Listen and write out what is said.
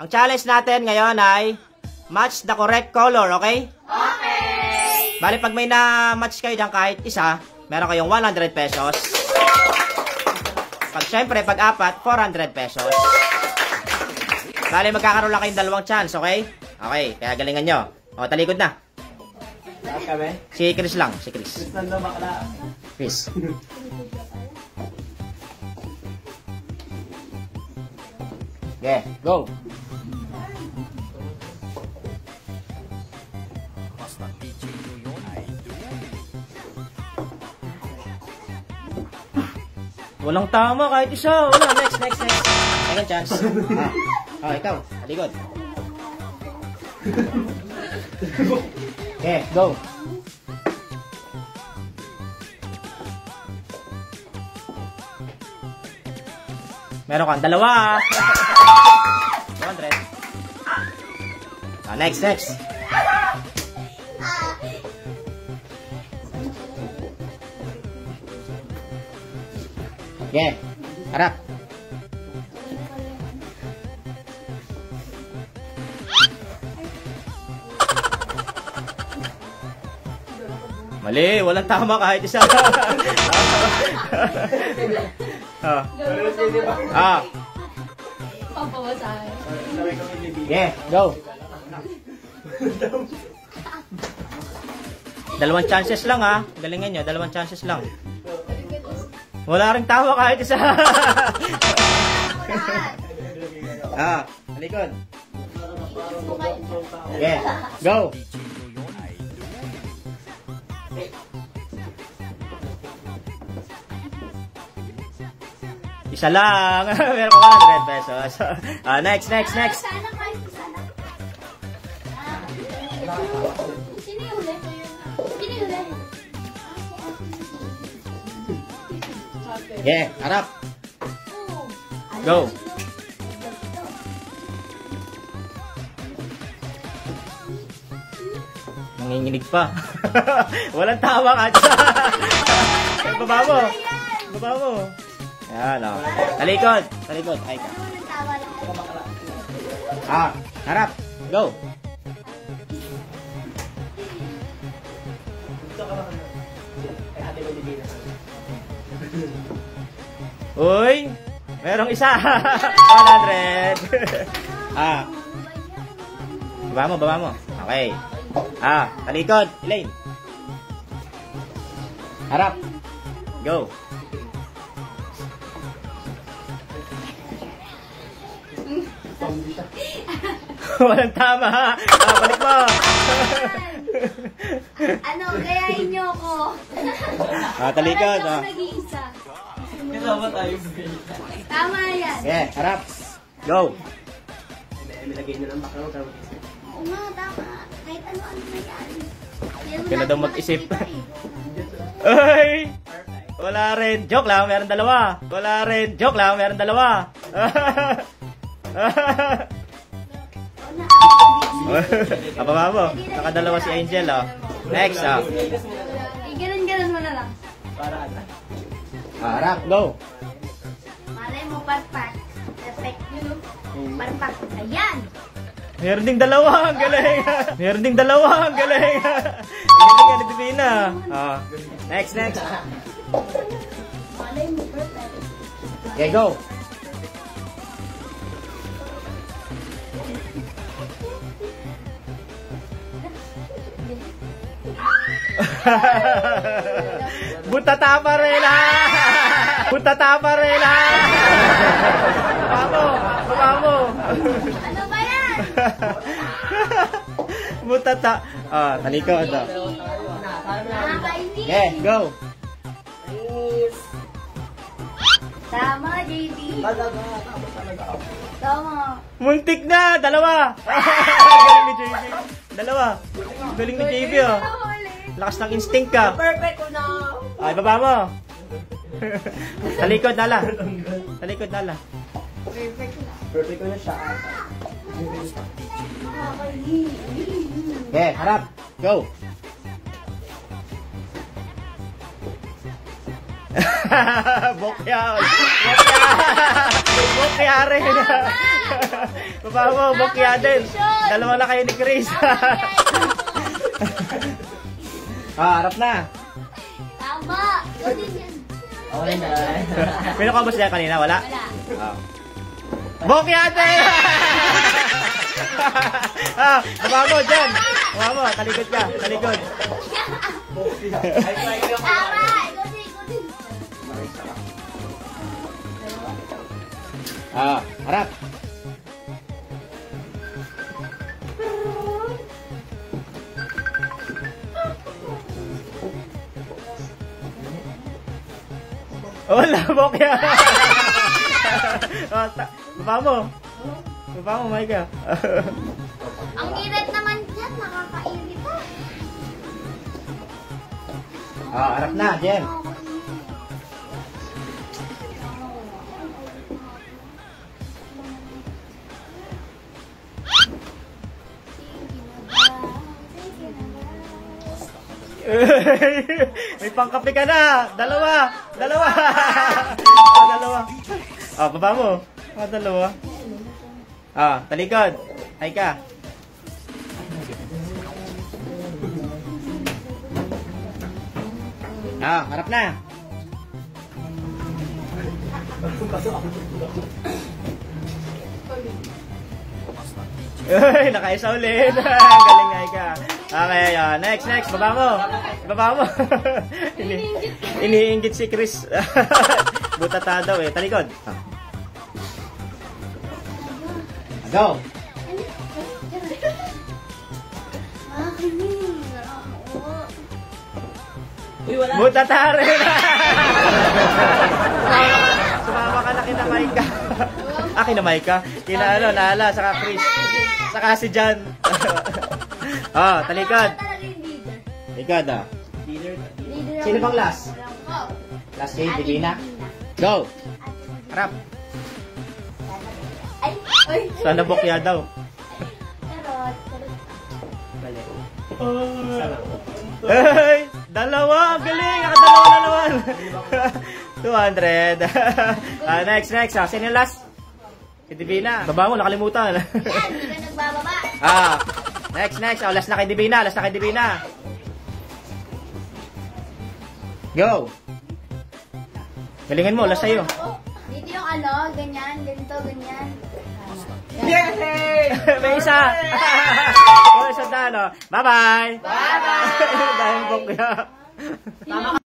Ang challenge natin ngayon ay match the correct color, okay? Okay! Bali, pag may na-match kayo dyan kahit isa, meron kayong 100 pesos. Pag syempre, pag apat, 400 pesos. Bali, magkakaroon lang kayong dalawang chance, okay? Okay, kaya galingan nyo. O, talikod na. Si Chris lang, si Chris. Chris. Okay, go. Walang tama kahit isa. Wala, next. Second chance. Ikaw, talikod. Okay, go. Meron kang dalawa. 200. Next. Okay, harap. Mali, walang tama kahit isa. Yeah, go. Dalawang chances lang ha. Galingan nyo, dalawang chances lang. Wala rin tama kahit isa. Talikod. Yeah, go. Isa lang. Meron ko 100 pesos. Next. Yeah, harap. Go. Nanginginig pa. Walang tawa ka dyan. Baba mo. Yan, o. Talikod. Ay ka. Harap. Go. Uy, merong isa. 100. Baba mo. Okay. Talikod. Elaine. Harap. Go. Walang tama. Balik mo. Gayahin niyo ako. Talikod. Nag-iisa. Tama yan. Yeah, harap. Go. Oo nga, tama. Kahit ano-ano na yan. Huwag ka na daw mag-isip. Ay! Wala rin. Joke lang, meron dalawa. Baba mo. Nakadalawa si Angel, oh. Next, oh. Ganun mo na lang. Harap, go. Malay mo, parpak. Perfect yun. Parpak. Ayan. Meron ding dalawa. Ang galing. Ang galing nga ni Divina. Next. Malay mo, perfect. Okay, go. Butata pa rin. Baba mo. Ano ba yan? Butata. Talikod. Nakakainis. Okay, go. Tama, JB. Tama. Muntik na. Dalawa. Galing ni JB. Galing ni JB, oh. Lakas ng instinct ka. Perfect ko na. Ay, baba mo. Talikod na lang. Perfect ko na siya. Okay, harap. Go. Bokya rin. Baba mo, bokya din. Dalawa na kayo ni Chris. Harap na. Tama. Yun din yan. Okay na. Pinakabos niya kanina, wala? Wala. Bokya din! Baba mo, dyan. Baba mo, talikod ka, talikod. Tama. Ikutin. Harap. Wala, bokya. Baba mo. Baba mo, Micah. Ang init naman dyan. Nakakairita. Harap na, Jen. May pangkape ka na. Dalawa. Dalawa. Dalawa. Baba mo. Dalawa. Talikod. Ay ka. Harap na. Uy, nakaisa ulit. Galing nga ka. Okay, next. Baba mo. Baba mo. Iniinggit si Chris. Butata daw eh. Talikod. Go. Uy, wala. Butata rin. Sumama ka na kina Micah. Kina Micah. Kina Nala, saka Chris. Saka si Jan. Talikod. Talikod Sino bang last? Last kay Divina. Go. Harap. Ay. Sana bokya daw. Charot. Hey! Dalawa! Ang galing! Nakadalawa na naman! 200. Next. Sino yung last? Si Divina. Baba mo, nakalimutan. Yan, hindi ka nagbababa. Next. Last na kay Divina. Go! Galingan mo, last sa'yo. Dito yung ganyan, ganito, ganyan. Yay! May isa! Isa na, Bye-bye! Bye-bye! Dahil bokya.